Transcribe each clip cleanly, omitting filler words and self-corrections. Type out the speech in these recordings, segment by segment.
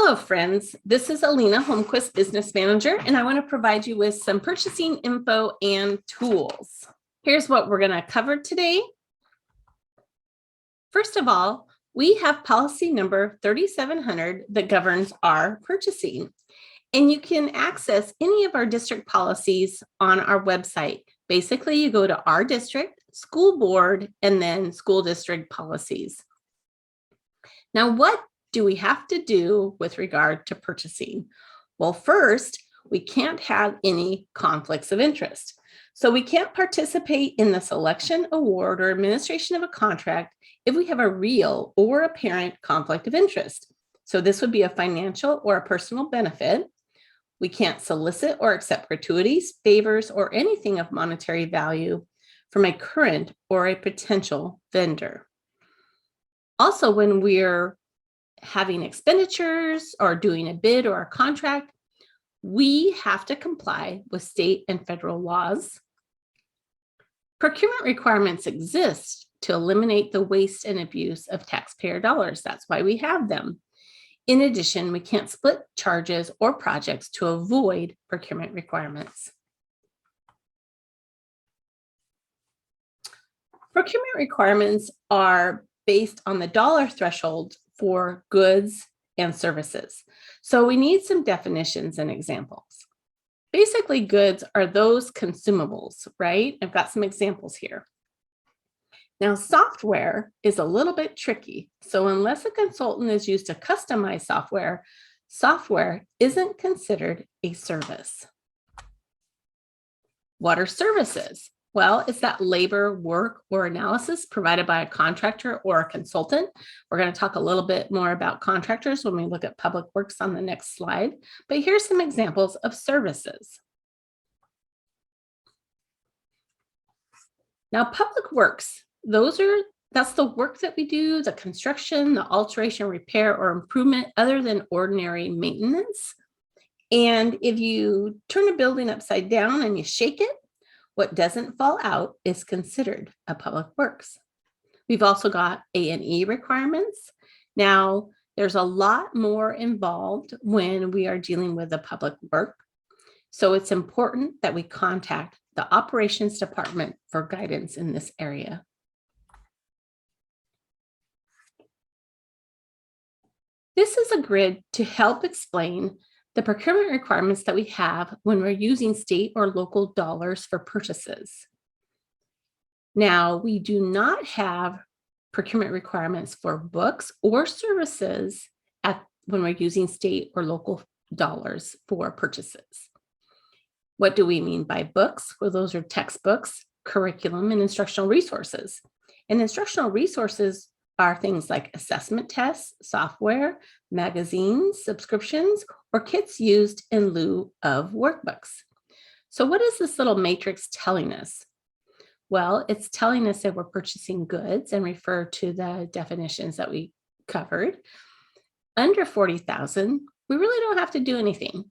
Hello, friends. This is Alina Holmquist, Business Manager, and I want to provide you with some purchasing info and tools. Here's what we're going to cover today. First of all, we have policy number 3700 that governs our purchasing, and you can access any of our district policies on our website. Basically, you go to our district, school board, and then school district policies. Now, what do we have to do with regard to purchasing? Well, first, we can't have any conflicts of interest. So we can't participate in the selection, award, or administration of a contract if we have a real or apparent conflict of interest. So this would be a financial or a personal benefit. We can't solicit or accept gratuities, favors, or anything of monetary value from a current or a potential vendor. Also, when we're having expenditures or doing a bid or a contract, we have to comply with state and federal laws. Procurement requirements exist to eliminate the waste and abuse of taxpayer dollars. That's why we have them. In addition, we can't split charges or projects to avoid procurement requirements. Procurement requirements are based on the dollar threshold for goods and services. So we need some definitions and examples. Basically, goods are those consumables, right? I've got some examples here. Now, software is a little bit tricky. So unless a consultant is used to customize software, software isn't considered a service. What are services? Well, it's that labor, work, or analysis provided by a contractor or a consultant. We're going to talk a little bit more about contractors when we look at public works on the next slide. But here's some examples of services. Now, public works, that's the work that we do, the construction, the alteration, repair, or improvement other than ordinary maintenance. And if you turn a building upside down and you shake it, what doesn't fall out is considered a public works. We've also got A&E requirements. Now, there's a lot more involved when we are dealing with a public work. So it's important that we contact the operations department for guidance in this area. This is a grid to help explain the procurement requirements that we have when we're using state or local dollars for purchases. Now, we do not have procurement requirements for books or services when we're using state or local dollars for purchases. What do we mean by books? Well, those are textbooks, curriculum, and instructional resources. And instructional resources are things like assessment tests, software, magazines, subscriptions, or kits used in lieu of workbooks. So what is this little matrix telling us? Well, it's telling us that we're purchasing goods and refer to the definitions that we covered. Under $40,000, we really don't have to do anything.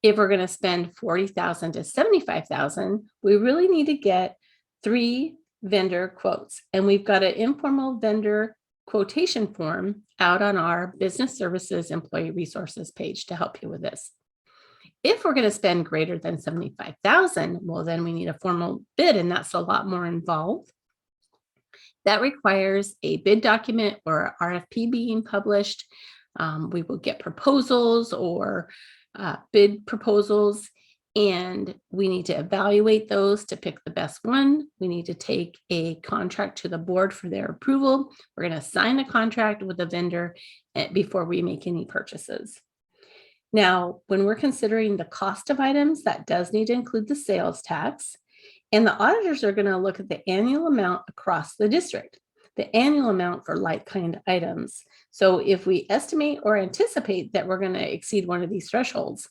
If we're going to spend $40,000 to $75,000, we really need to get 3 vendor quotes. And we've got an informal vendor quotation form out on our Business Services Employee Resources page to help you with this. If we're going to spend greater than $75,000, well, then we need a formal bid, and that's a lot more involved. That requires a bid document or RFP being published. We will get proposals or bid proposals, and we need to evaluate those to pick the best one. We need to take a contract to the board for their approval. We're going to sign a contract with the vendor before we make any purchases. Now, when we're considering the cost of items, that does need to include the sales tax. And the auditors are going to look at the annual amount across the district, the annual amount for like-kind items. So if we estimate or anticipate that we're going to exceed one of these thresholds,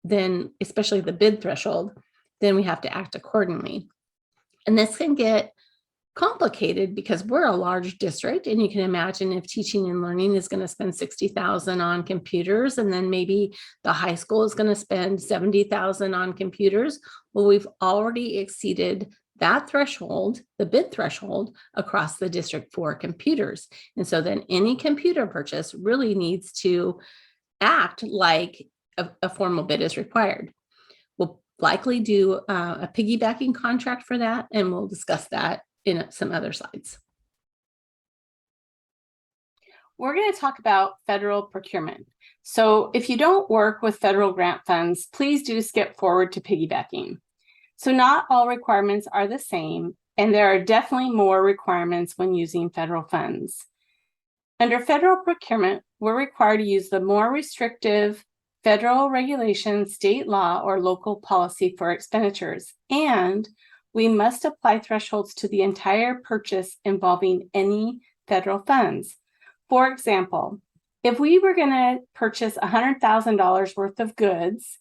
then especially the bid threshold, then we have to act accordingly. And this can get complicated because we're a large district, and you can imagine if teaching and learning is going to spend $60,000 on computers, and then maybe the high school is going to spend $70,000 on computers. Well, we've already exceeded that threshold, the bid threshold, across the district for computers. And so then any computer purchase really needs to act like a formal bid is required. We'll likely do a piggybacking contract for that, and we'll discuss that in some other slides. We're going to talk about federal procurement. So if you don't work with federal grant funds, please do skip forward to piggybacking. So not all requirements are the same, and there are definitely more requirements when using federal funds. Under federal procurement, we're required to use the more restrictive federal regulation, state law, or local policy for expenditures, and we must apply thresholds to the entire purchase involving any federal funds. For example, if we were going to purchase $100,000 worth of goods,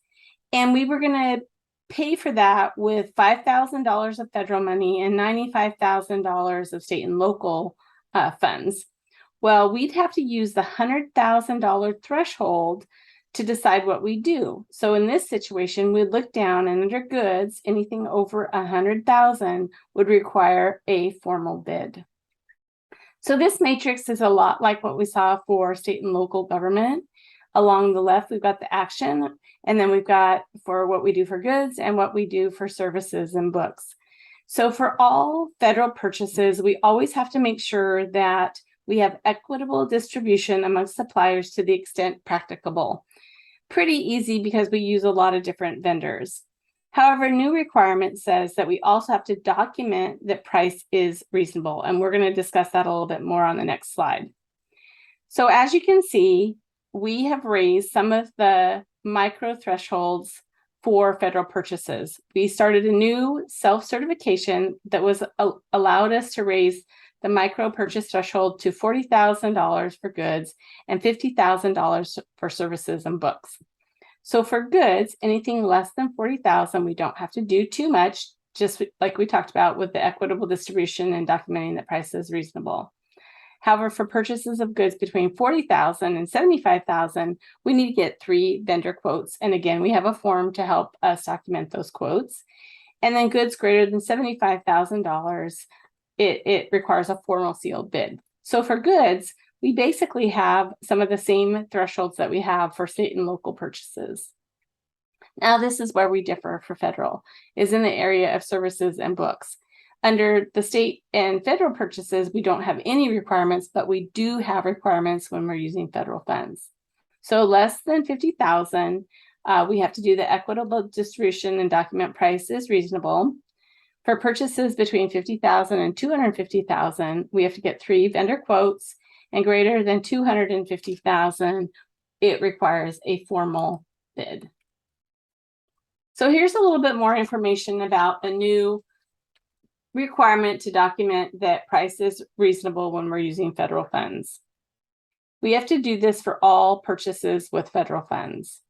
and we were going to pay for that with $5,000 of federal money and $95,000 of state and local funds, well, we'd have to use the $100,000 threshold to decide what we do. So in this situation, we'd look down, and under goods, anything over $100,000 would require a formal bid. So this matrix is a lot like what we saw for state and local government. Along the left, we've got the action, and then we've got for what we do for goods and what we do for services and books. So for all federal purchases, we always have to make sure that we have equitable distribution amongst suppliers to the extent practicable. Pretty easy because we use a lot of different vendors. However, new requirement says that we also have to document that price is reasonable, and we're going to discuss that a little bit more on the next slide. So as you can see, we have raised some of the micro thresholds for federal purchases. We started a new self-certification that was allowed us to raise the micro purchase threshold to $40,000 for goods and $50,000 for services and books. So for goods, anything less than $40,000, we don't have to do too much, just like we talked about with the equitable distribution and documenting that price is reasonable. However, for purchases of goods between $40,000 and $75,000, we need to get 3 vendor quotes. And again, we have a form to help us document those quotes. And then goods greater than $75,000, it requires a formal sealed bid. So for goods, we basically have some of the same thresholds that we have for state and local purchases. Now, this is where we differ for federal, is in the area of services and books. Under the state and federal purchases, we don't have any requirements, but we do have requirements when we're using federal funds. So less than $50,000, we have to do the equitable distribution and document price is reasonable. For purchases between $50,000 and $250,000, we have to get 3 vendor quotes, and greater than $250,000, it requires a formal bid. So here's a little bit more information about the new requirement to document that price is reasonable when we're using federal funds. We have to do this for all purchases with federal funds.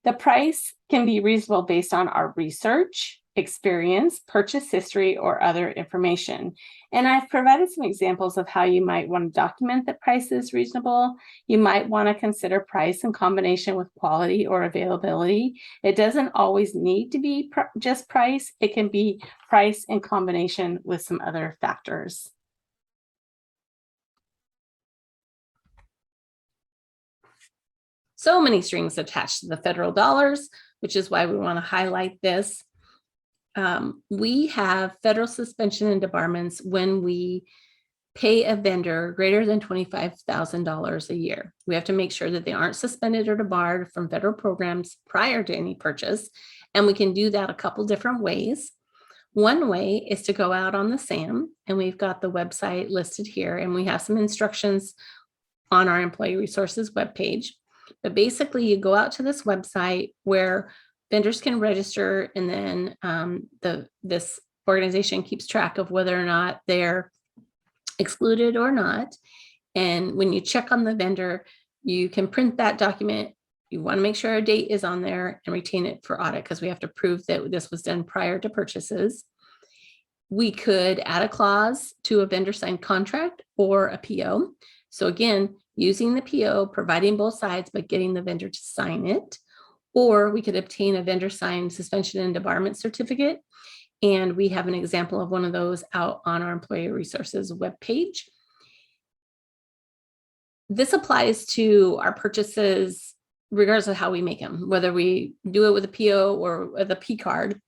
The price can be reasonable based on our research, experience, purchase history, or other information. And I've provided some examples of how you might want to document that price is reasonable. You might want to consider price in combination with quality or availability. It doesn't always need to be just price. It can be price in combination with some other factors. So many strings attached to the federal dollars, which is why we want to highlight this. We have federal suspension and debarments when we pay a vendor greater than $25,000 a year. We have to make sure that they aren't suspended or debarred from federal programs prior to any purchase. And we can do that a couple different ways. One way is to go out on the SAM, and we've got the website listed here, and we have some instructions on our employee resources webpage. But basically, you go out to this website where vendors can register, and then this organization keeps track of whether or not they're excluded or not. And when you check on the vendor, you can print that document. You want to make sure a date is on there and retain it for audit, because we have to prove that this was done prior to purchases. We could add a clause to a vendor signed contract or a PO. So again, using the PO, providing both sides, but getting the vendor to sign it. Or we could obtain a vendor signed suspension and debarment certificate. And we have an example of one of those out on our Employee Resources webpage. This applies to our purchases regardless of how we make them, whether we do it with a PO or with a P card.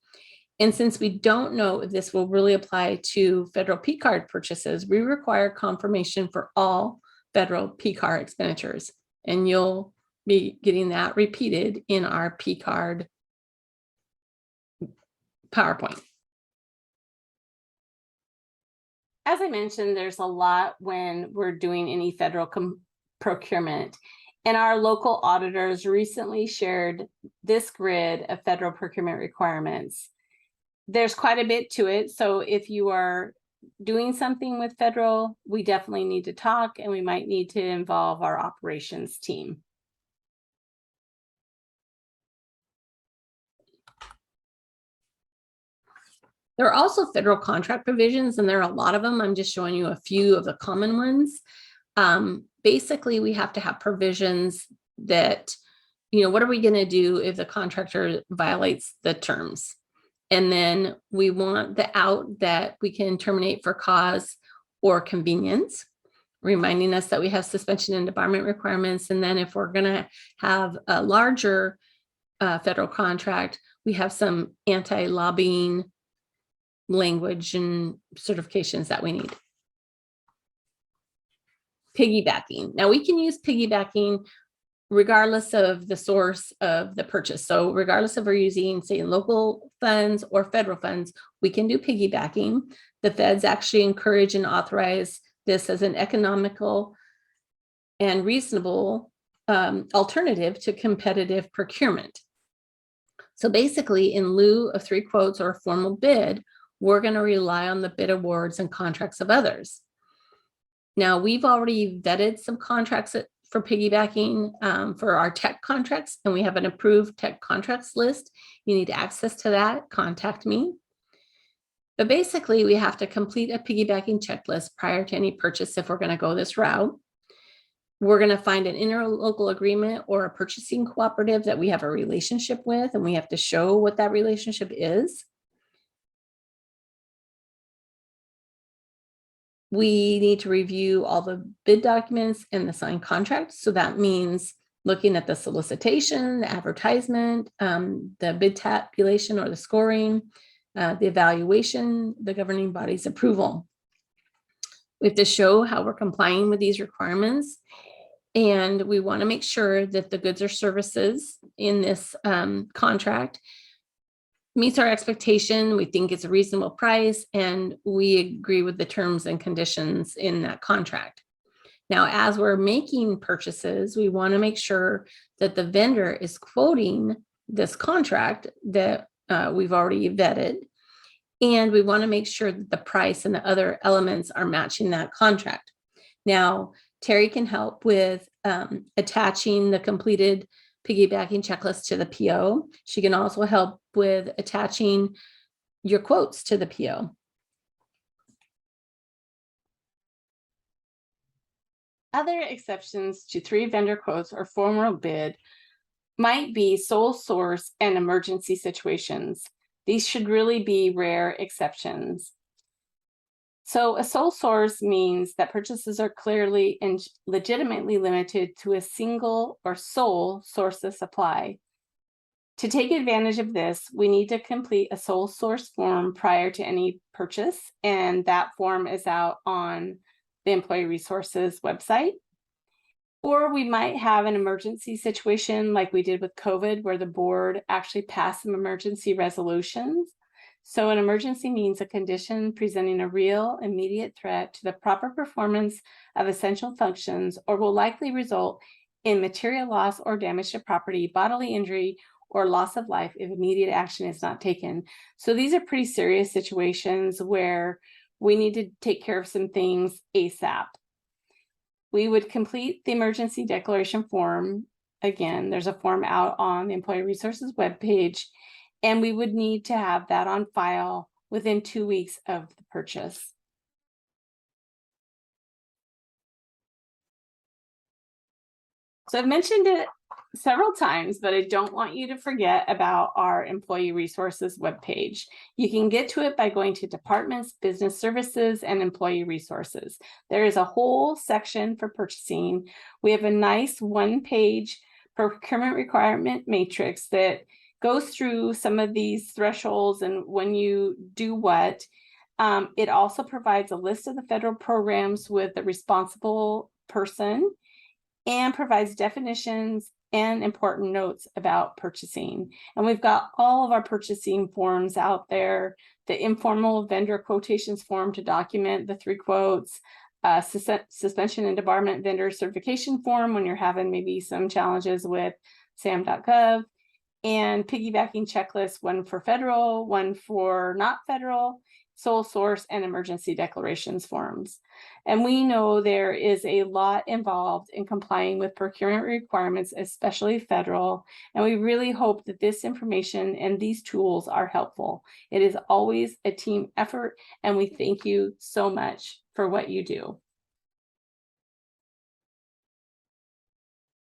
And since we don't know if this will really apply to federal P card purchases, we require confirmation for all federal P card expenditures. And you'll be getting that repeated in our P card PowerPoint. As I mentioned, there's a lot when we're doing any federal procurement. And our local auditors recently shared this grid of federal procurement requirements. There's quite a bit to it. So if you are doing something with federal, we definitely need to talk, and we might need to involve our operations team. There are also federal contract provisions, and there are a lot of them. I'm just showing you a few of the common ones. Basically, we have to have provisions that, what are we going to do if the contractor violates the terms? And then we want the out that we can terminate for cause or convenience, reminding us that we have suspension and debarment requirements. And then if we're going to have a larger federal contract, we have some anti-lobbying language and certifications that we need. Piggybacking. Now we can use piggybacking regardless of the source of the purchase. So regardless if we're using, say, local funds or federal funds, we can do piggybacking. The feds actually encourage and authorize this as an economical and reasonable alternative to competitive procurement. So basically, in lieu of 3 quotes or a formal bid, we're going to rely on the bid awards and contracts of others. Now, we've already vetted some contracts for piggybacking for our tech contracts, and we have an approved tech contracts list. You need access to that, contact me. But basically, we have to complete a piggybacking checklist prior to any purchase if we're going to go this route. We're going to find an interlocal agreement or a purchasing cooperative that we have a relationship with, and we have to show what that relationship is. We need to review all the bid documents and the signed contract. So that means looking at the solicitation, the advertisement, the bid tabulation or the scoring, the evaluation, the governing body's approval. We have to show how we're complying with these requirements. And we want to make sure that the goods or services in this contract meets our expectation. We think it's a reasonable price, and we agree with the terms and conditions in that contract. Now, as we're making purchases, we want to make sure that the vendor is quoting this contract that we've already vetted, and we want to make sure that the price and the other elements are matching that contract. Now, Terry can help with attaching the completed piggybacking checklist to the PO. She can also help with attaching your quotes to the PO. Other exceptions to 3 vendor quotes or formal bid might be sole source and emergency situations. These should really be rare exceptions. So a sole source means that purchases are clearly and legitimately limited to a single or sole source of supply. To take advantage of this, we need to complete a sole source form prior to any purchase, and that form is out on the Employee Resources website. Or we might have an emergency situation like we did with COVID, where the board actually passed some emergency resolutions. So an emergency means a condition presenting a real immediate threat to the proper performance of essential functions, or will likely result in material loss or damage to property, bodily injury, or loss of life if immediate action is not taken. So these are pretty serious situations where we need to take care of some things ASAP. We would complete the emergency declaration form. Again, there's a form out on the Employee Resources webpage, and we would need to have that on file within 2 weeks of the purchase. So I've mentioned it several times, but I don't want you to forget about our employee resources webpage. You can get to it by going to Departments, Business Services, and Employee Resources. There is a whole section for purchasing. We have a nice one-page procurement requirement matrix that goes through some of these thresholds and when you do what. It also provides a list of the federal programs with the responsible person and provides definitions and important notes about purchasing. And we've got all of our purchasing forms out there, the informal vendor quotations form to document the 3 quotes, suspension and debarment vendor certification form when you're having maybe some challenges with SAM.gov, and piggybacking checklist, one for federal, one for not federal, sole source, and emergency declarations forms. And we know there is a lot involved in complying with procurement requirements, especially federal. And we really hope that this information and these tools are helpful. It is always a team effort, and we thank you so much for what you do.